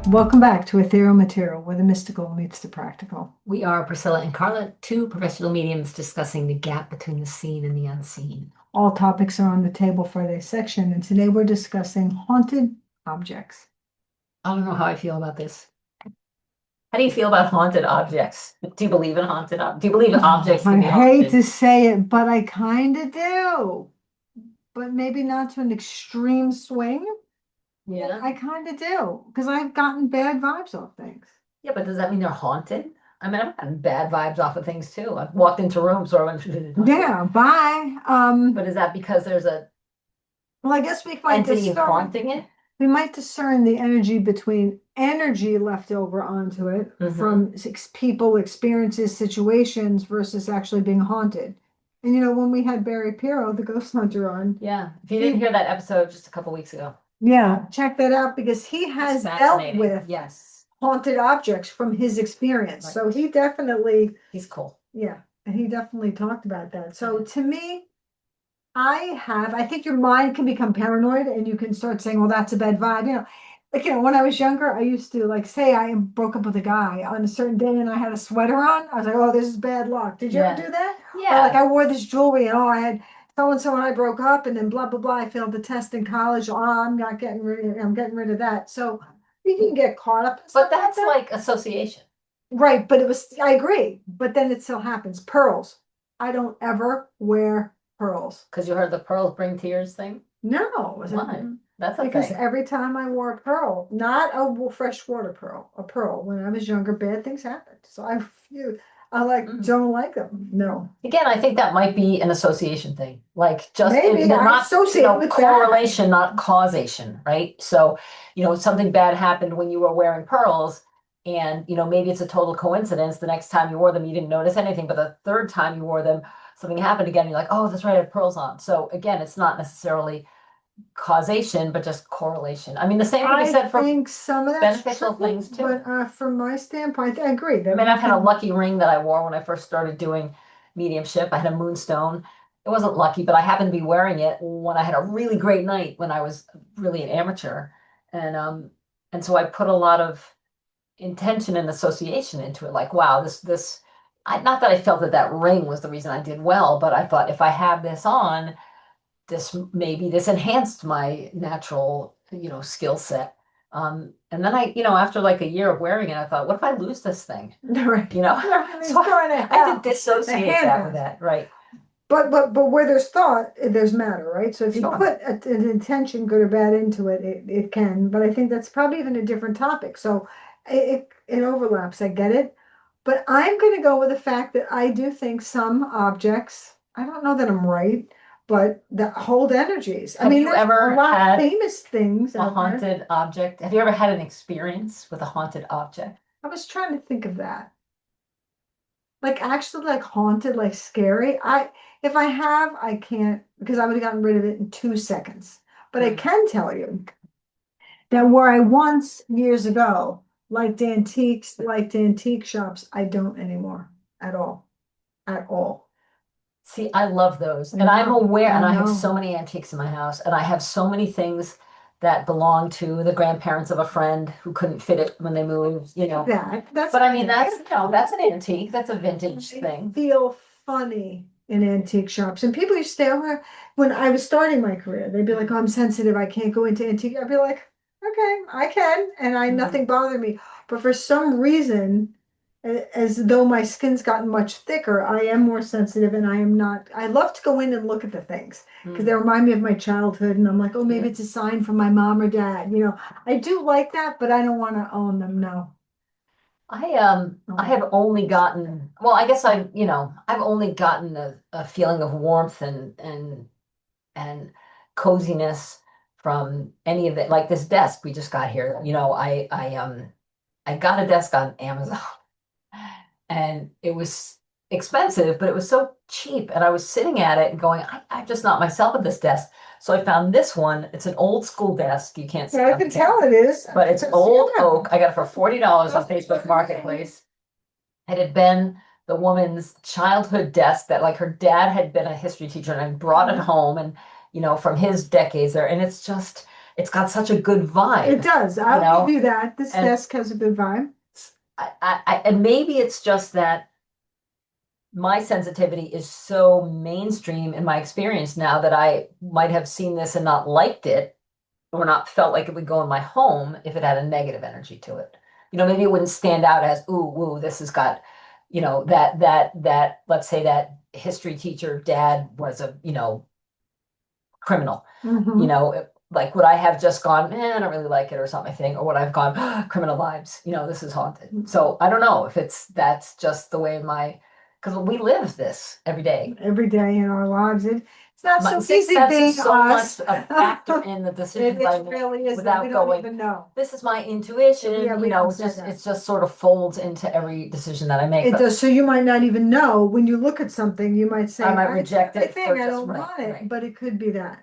Welcome back to Ethereal Material, where the mystical meets the practical. We are Priscilla and Carla, two professional mediums discussing the gap between the seen and the unseen. All topics are on the table for this section, and today we're discussing haunted objects. I don't know how I feel about this. How do you feel about haunted objects? Do you believe in do you believe in objects I can be hate haunted? to say it, but I kind of do. But maybe not to an extreme swing. Yeah. I kind of do, because I've gotten bad vibes off things. Yeah, but does that mean they're haunted? I mean, I've gotten bad vibes off of things too. I've walked into rooms or I went, Yeah, bye. but is that because there's a Well, I guess we might entity haunting it? we might discern the energy between energy left over onto it from people, experiences, situations versus actually being haunted. And when we had Barry Piro, the ghost hunter, on, Yeah. If you didn't hear that episode just a couple weeks ago. yeah, check that out because he has dealt with yes haunted objects from his experience. Right. So he definitely, he's cool. yeah, and he definitely talked about that. So to me, I think your mind can become paranoid and you can start saying, well, that's a bad vibe. When I was younger, I used to say I broke up with a guy on a certain day and I had a sweater on. I was like, oh, this is bad luck. Did you ever do that? Yeah. Or I wore this jewelry and I had so and so and I broke up and then blah blah blah. I failed the test in college. Oh, I'm getting rid of that. So you can get caught up. But that's like association. Right, but I agree. But then it still happens. Pearls. I don't ever wear pearls. Because you heard the pearls bring tears thing? No. Why? That's a because thing. every time I wore a pearl, not a freshwater pearl, a pearl, when I was younger, bad things happened. So I don't like them. No. Again, I think that might be an association thing. Like just Maybe they're I not associate with correlation, not causation, right? So, something bad happened when you were wearing pearls, and maybe it's a total coincidence. The next time you wore them, you didn't notice anything, but the third time you wore them, something happened again. You're like, oh, that's right, I have pearls on. So again, it's not necessarily causation, but just correlation. I mean, the same thing is said for some of beneficial things too. But from my standpoint, I agree. I mean, I've had a lucky ring that I wore when I first started doing mediumship. I had a moonstone. It wasn't lucky, but I happened to be wearing it when I had a really great night when I was really an amateur. And so I put a lot of intention and association into it. Like, wow, not that I felt that ring was the reason I did well, but I thought if I have this on, maybe this enhanced my natural, skill set. And then after like a year of wearing it, I thought, what if I lose this thing? Right. So I had to dissociate that with that, right? But where there's thought, there's matter, right? So if you put an intention, good or bad, into it, it can. But I think that's probably even a different topic. So it overlaps. I get it. But I'm going to go with the fact that I do think some objects, I don't know that I'm right, but that hold energies. Have you ever a lot had of famous things a out there. haunted object? Have you ever had an experience with a haunted object? I was trying to think of that. Like actually like haunted, like scary. If I have, I can't because I would have gotten rid of it in 2 seconds. But I can tell you that where I once years ago liked antique shops, I don't anymore at all. At all. See, I love those. And I'm aware, and I have so many antiques in my house, and I have so many things that belong to the grandparents of a friend who couldn't fit it when they moved, But I mean, that's an antique, that's a vintage thing. Feel funny in antique shops. And people used to stay over when I was starting my career. They'd be like, oh, I'm sensitive, I can't go into antique. I'd be like, okay, I can, and nothing bothered me. But for some reason, as though my skin's gotten much thicker, I am more sensitive and I am not. I love to go in and look at the things because they remind me of my childhood, and I'm like, oh, maybe it's a sign from my mom or dad. I do like that, but I don't want to own them. No. I have only gotten, well, I guess I've only gotten a feeling of warmth and coziness from any of it. Like this desk we just got here, I got a desk on Amazon and it was expensive, but it was so cheap. And I was sitting at it and going, I'm just not myself at this desk. So I found this one. It's an old school desk. You can't see Yeah, I can tell it is. but it's old oak. I got it for $40 on Facebook Marketplace. It had been the woman's childhood desk that like her dad had been a history teacher and I brought it home and from his decades there. And it's it's got such a good vibe. It does. I'll know, give you that. This and desk has a good vibe. and maybe it's just that my sensitivity is so mainstream in my experience now that I might have seen this and not liked it or not felt like it would go in my home if it had a negative energy to it. Maybe it wouldn't stand out as, ooh, woo, this has got, that, let's say that history teacher dad was a, criminal. Mhm. Like would I have just gone, I don't really like it or something, or would I have gone, criminal vibes, this is haunted. So I don't know if that's just the way because we live this every day. Every day in our lives. It's not My so sixth easy sense being is so us. much a factor in the decisions I It make really is that we without don't going, even know. this is my intuition, Yeah, we don't it say just that. it just sort of folds into every decision that I make. It But does. So you might not even know when you look at something, you might say, I might it's not reject my it for thing, I just don't right, want it, right. but it could be that.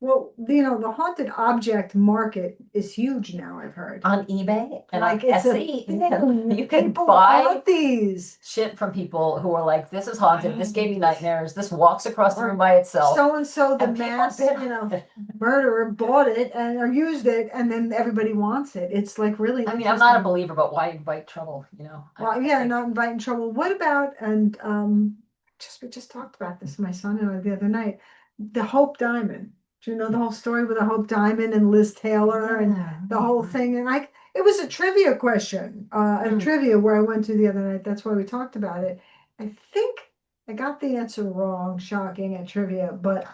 Well, the haunted object market is huge now, I've heard. On eBay and Like on it's a Etsy, thing. you can People buy want these. shit from people who are like, this is haunted, this gave me nightmares, this walks across the room by itself. So and so, the And people mass, bid on it. murderer bought it and or used it, and then everybody wants it. It's like really I mean, I'm not a interesting. believer, but why invite trouble, Well, I yeah, think not inviting trouble. What about we just talked about this, my son and I the other night. The Hope Diamond. Do you know the whole story with the Hope Diamond and Liz Taylor and yeah, the whole thing? And it was a trivia question, a Hmm. trivia where I went to the other night. That's why we talked about it. I think I got the answer wrong, shocking at trivia, but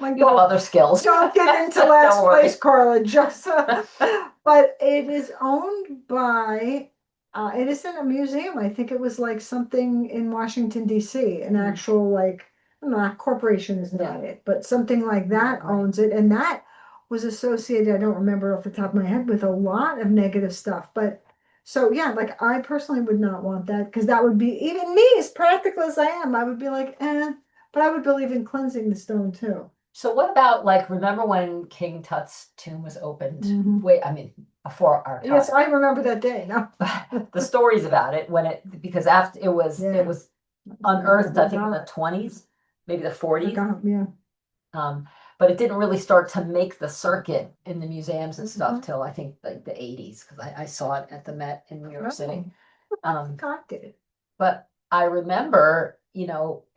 my You have other skills. don't get into Don't last worry. place, Carla. Just but it is owned by. It isn't a museum. I think it was like something in Washington D.C. An actual like, not corporation is not it, but something like that Right. owns it, and that was associated. I don't remember off the top of my head with a lot of negative stuff, but. So yeah, like I personally would not want that because that would be even me, as practical as I am, I would be like, but I would believe in cleansing the stone too. So what about like remember when King Tut's tomb was opened? Mhm. Wait, I mean before our time. Yes, I remember that day. No. The stories about it because after it was Yeah. unearthed, I think in the 20s, maybe the 40s. Yeah. Um, but it didn't really start to make the circuit in the museums and stuff Mhm. till I think like the 80s because I saw it at the Met in New York City. God did it. But I remember,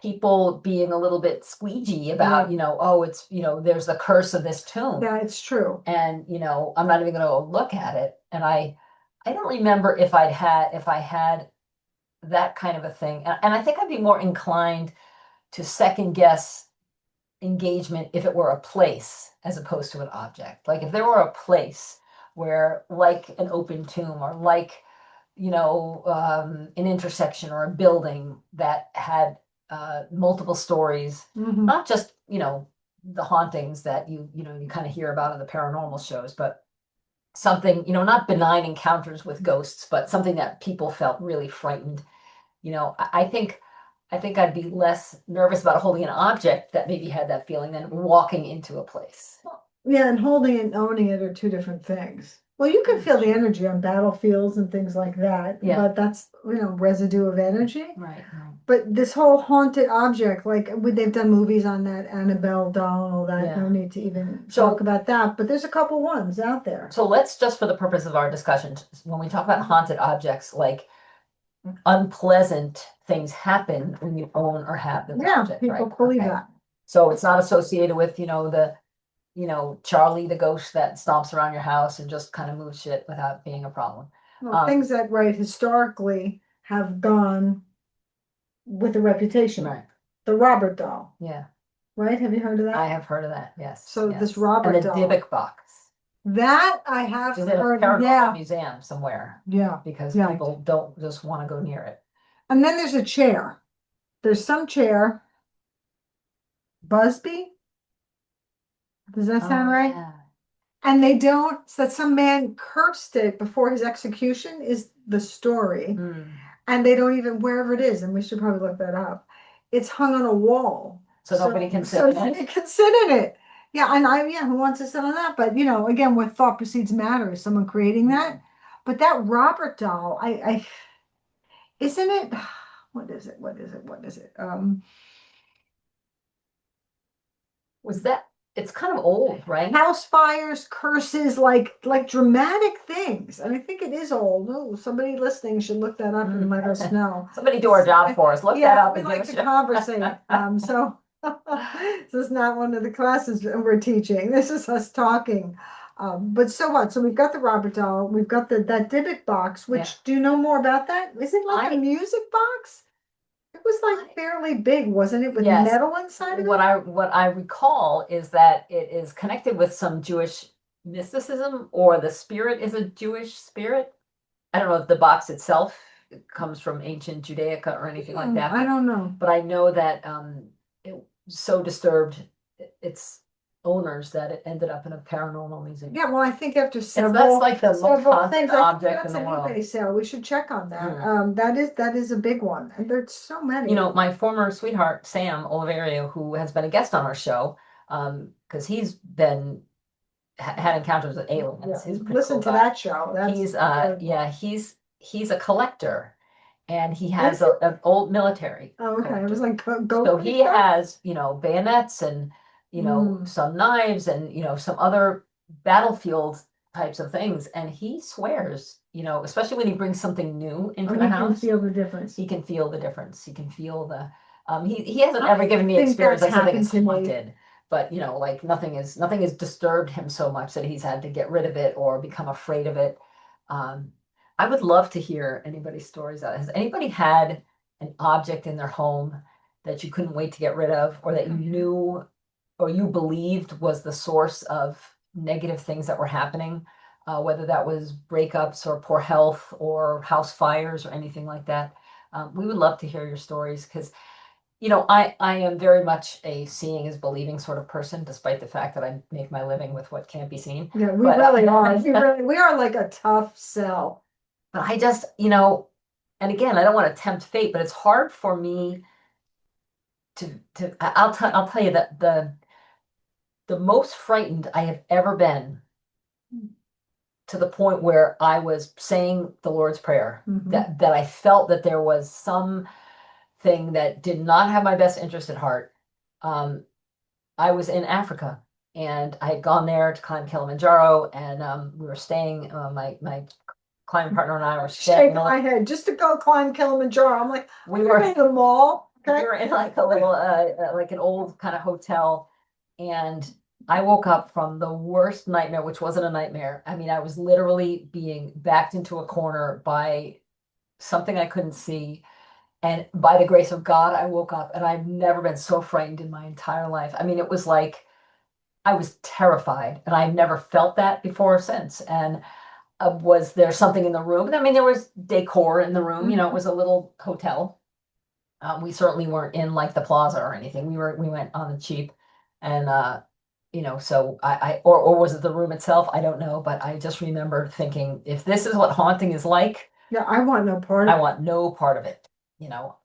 people being a little bit squeegee about, oh, it's, there's the curse of this tomb. Yeah, it's true. And, I'm not even going to look at it. And I don't remember if I had that kind of a thing. And I think I'd be more inclined to second guess engagement if it were a place as opposed to an object. Like if there were a place where, like an open tomb or like, an intersection or a building that had multiple stories, Mhm. not just, the hauntings that you kind of hear about in the paranormal shows, but something, not benign encounters with ghosts, but something that people felt really frightened. I think I'd be less nervous about holding an object that maybe had that feeling than walking into a place. Yeah, and holding it and owning it are two different things. Well, you can feel the energy on battlefields and things like that, Yeah. but that's, residue of energy. Right. But this whole haunted object, like they've done movies on that Annabelle doll and all that. Yeah. No need to even So- talk about that. But there's a couple ones out there. So let's just for the purpose of our discussion, when we talk about haunted objects, like unpleasant things happen when you own or have this Yeah, object, people right? believe Okay. that. So it's not associated with, Charlie the ghost that stomps around your house and just kind of moves shit without being a problem. Well, things that, right, historically have gone with a reputation. Right. The Robert doll, Yeah. right? Have you heard of that? I have heard of that, yes. So yes. this Robert and the doll. Dybbuk box. That I have Which is in a heard. paranormal Yeah, museum somewhere yeah. because Yeah. people don't just want to go near it. And then there's a chair. There's some chair. Busby? Does that sound right? Yeah. And they don't, that some man cursed it before his execution is the story. Mm. And they don't even, wherever it is, and we should probably look that up. It's hung on a wall. So nobody can sit So in nobody it. can sit in it. Yeah, and who wants to sit on that? But again, where thought precedes matter, is someone creating that. But that Robert doll, I isn't it? What is it? What is it? What is it? Was that it's kind of old, right? House fires, curses, like dramatic things. And I think it is old. Oh, somebody listening should look that up and let us know. Somebody do our job for us. Look that Yeah, up we and give like us to your. conversate. So this is not one of the classes that we're teaching. This is us talking. But so what? So we've got the Robert doll. We've got that Dybbuk box. Which Yeah. do you know more about that? Is it like a music box? It was like fairly big, wasn't it, with Yes. metal inside of What it? I recall is that it is connected with some Jewish mysticism, or the spirit is a Jewish spirit. I don't know if the box itself comes from ancient Judaica or anything like that, I don't know. but I know that it so disturbed its owners that it ended up in a paranormal museum. Yeah, well, I think after That's several like the most several haunted things, I think object that's in the an world. eBay sale. We should check on that. Mm. That is a big one, and there's so many. You know, my former sweetheart, Sam Oliverio, who has been a guest on our show, because he's been had encounters with aliens. Yeah, He's a pretty listen cool to guy. that show. That's He's very cool. yeah, he's a collector, and he Is has he? an old military Oh, okay. It collector. was like So ghost he stuff. has, you know, bayonets and, you know, Mm. some knives and, you know, some other battlefield types of things. And he swears, you know, especially when he brings something new into Oh, the he can house, feel the difference. he can feel the difference. He can feel the he hasn't I ever given me think experience that's like something happened is to me. haunted, but you know, like nothing has disturbed him so much that he's had to get rid of it or become afraid of it. Um, I would love to hear anybody's stories. Has anybody had an object in their home that you couldn't wait to get rid of, or that you knew or you believed was the source of negative things that were happening, whether that was breakups or poor health or house fires or anything like that? We would love to hear your stories because, you know, I am very much a seeing is believing sort of person, despite the fact that I make my living with what can't be seen. Yeah, we But, really are. We are like a tough sell. but I just, you know, and again, I don't want to tempt fate, but it's hard for me I'll tell you that the most frightened I have ever been, to the point where I was saying the Lord's Prayer, Mhm. that I felt that there was some thing that did not have my best interest at heart. I was in Africa, and I had gone there to climb Kilimanjaro, and we were staying. My climbing partner and I were staying. Shake my head just to go climb Kilimanjaro. I'm like, We were in the mall. we Okay. were in like a little like an old kind of hotel, and I woke up from the worst nightmare, which wasn't a nightmare. I mean, I was literally being backed into a corner by something I couldn't see. And by the grace of God, I woke up, and I've never been so frightened in my entire life. I mean, it was like I was terrified, and I've never felt that before or since. And was there something in the room? I mean, there was decor in the room. You know, it was a little hotel. We certainly weren't in like the plaza or anything. We went on the cheap, and you know, so or was it the room itself? I don't know, but I just remember thinking, if this is what haunting is like, Yeah, I want no part I of it. want no part of it. You know.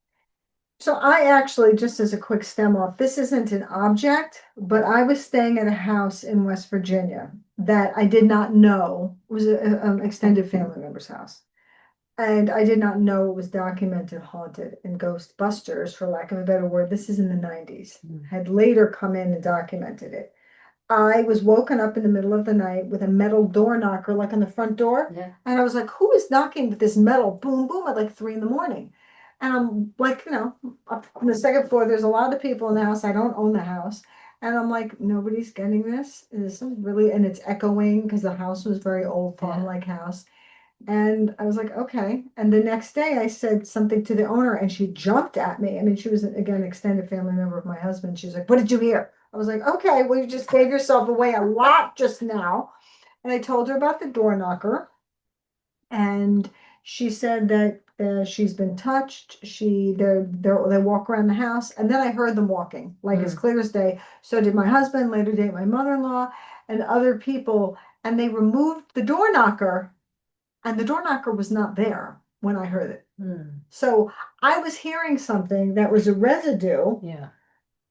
So I actually, just as a quick stem off, this isn't an object, but I was staying at a house in West Virginia that I did not know was a extended family member's house. And I did not know it was documented haunted, and Ghostbusters, for lack of a better word, this is in the 90s, had later come in and documented it. I was woken up in the middle of the night with a metal door knocker, like on the front door. Yeah. And I was like, who is knocking with this metal boom boom at like 3 in the morning? And I'm like, up on the second floor, there's a lot of people in the house. I don't own the house. And I'm like, nobody's getting this. This is really, and it's echoing because the house was very old farm-like house. And I was like, okay. And the next day I said something to the owner, and she jumped at me. I mean, she was, again, an extended family member of my husband. She's like, what did you hear? I was like, okay, well, you just gave yourself away a lot just now. And I told her about the door knocker. And she said that she's been touched. They walk around the house. And then I heard them walking, like as clear as day. So did my husband, later date my mother-in-law, and other people. And they removed the door knocker, and the door knocker was not there when I heard it. So I was hearing something that was a residue. Yeah.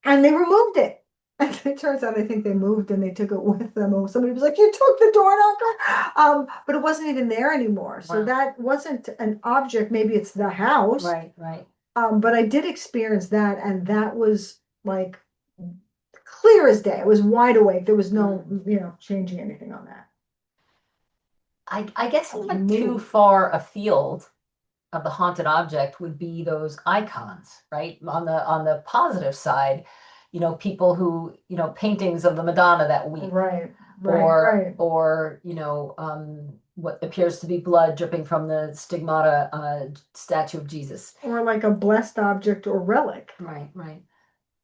And they removed it. And it turns out I think they moved and they took it with them. Or somebody was like, you took the door knocker. But it wasn't even there anymore. So Wow. that wasn't an object. Maybe it's the house. Right. But I did experience that, and that was like clear as day. I was wide awake. There was no, changing anything on that. I guess not too far afield of the haunted object would be those icons, right? On the positive side, people who, paintings of the Madonna that weep, Right, or what appears to be blood dripping from the stigmata on a statue of Jesus. Or like a blessed object or relic. Right, right.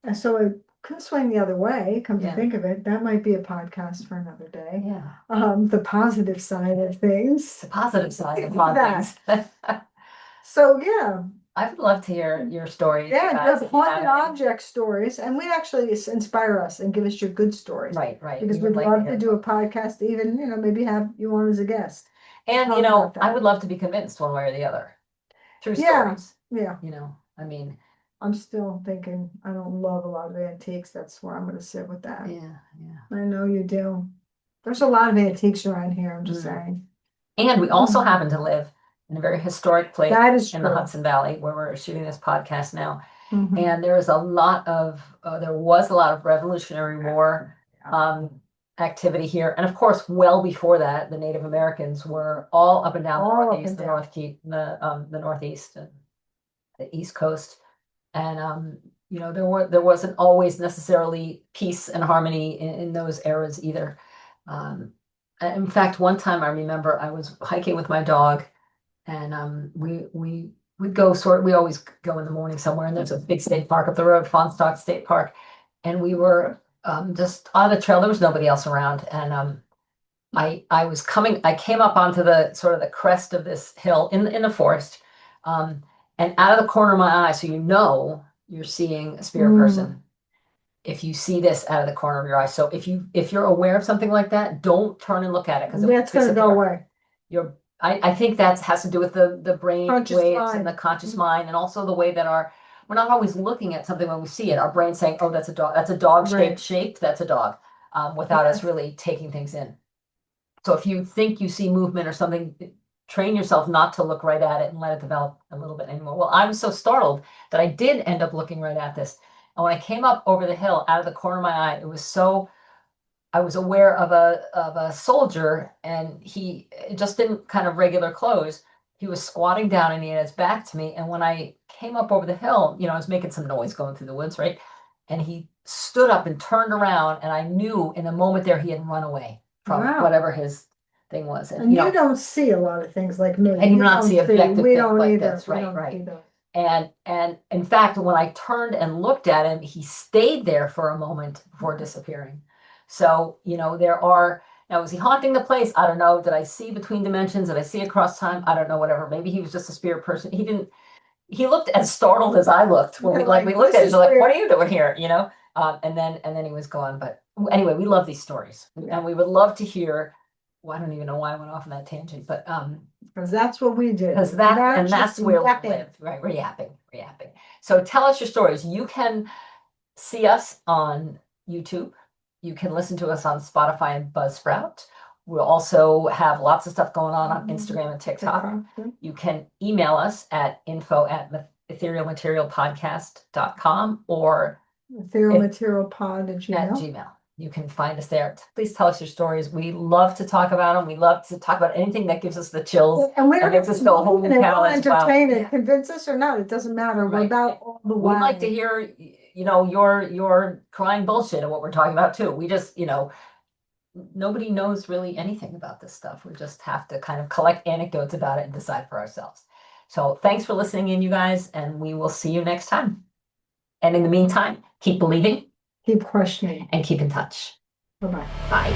And so it could swing the other way, come to Yeah. think of it. That might be a podcast for another day. Yeah. The positive side of things. The positive side of hauntings. So yeah, I would love to hear your stories. yeah, guys, just haunted object stories, and we actually inspire us and give us your good stories. Right, right. Because We would we'd like love to do a podcast, even, maybe have you on as a guest. And, Talk about I that. would love to be convinced one way or the other through Yeah, stories. yeah. I mean, I'm still thinking I don't love a lot of antiques. That's where I'm gonna sit with that. yeah, yeah. I know you do. There's a lot of antiques around here, I'm just saying. And we also happen to live in a very historic place That is in the true. Hudson Valley where we're shooting this podcast now. Mhm. And there was a lot of Revolutionary War activity here. And of course, well before that, the Native Americans were all up and down the Northeast, the Northeast and the East Coast. And there wasn't always necessarily peace and harmony in those eras either. In fact, one time I remember I was hiking with my dog, and we always go in the morning somewhere, and there's a big state park up the road, Fonstalk State Park, and we were just on the trail. There was nobody else around, and I came up onto the sort of the crest of this hill in the forest, and out of the corner of my eye, so you're seeing a spirit person. If you see this out of the corner of your eye, so if you're aware of something like that, don't turn and look at it because that's going to go away. I think that has to do with the brain Conscious waves mind. and the conscious mind, and also the way that we're not always looking at something when we see it. Our brain's saying, "Oh, that's a dog. That's a dog-shaped shape. That's a dog," without us really taking things in. So if you think you see movement or something, train yourself not to look right at it and let it develop a little bit anymore. Well, I was so startled that I did end up looking right at this. And when I came up over the hill out of the corner of my eye, I was aware of a soldier, and he just in kind of regular clothes. He was squatting down and he had his back to me. And when I came up over the hill, I was making some noise going through the woods, right? And he stood up and turned around, and I knew in a moment there he had run away from whatever his thing was. And you don't see a lot of things like me. And you not see objective we things don't like either. this, right. And in fact, when I turned and looked at him, he stayed there for a moment before disappearing. So, now, was he haunting the place? I don't know. Did I see between dimensions? Did I see across time? I don't know, whatever. Maybe he was just a spirit person. He looked as startled as I looked when we looked at it. Like, what are you doing here? And then he was gone. But anyway, we love these stories, and we would love to hear. Well, I don't even know why I went off on that tangent, but because that's what we do. Because that's where we live, right? We're yapping. So tell us your stories. You can see us on YouTube. You can listen to us on Spotify and Buzzsprout. We'll also have lots of stuff going on Instagram and TikTok. You can email us at info@etherealmaterialpodcast.com or etherealmaterialpod@gmail. You can find us there. Please tell us your stories. We love to talk about them. We love to talk about anything that gives us the chills. And we're makes us go home and entertain it. Convince us or not, it doesn't matter. We're about all the way. We'd like to hear, your crying bullshit of what we're talking about too. We just, nobody knows really anything about this stuff. We just have to kind of collect anecdotes about it and decide for ourselves. So thanks for listening in, you guys, and we will see you next time. And in the meantime, keep believing. Keep questioning. And keep in touch. Bye-bye. Bye.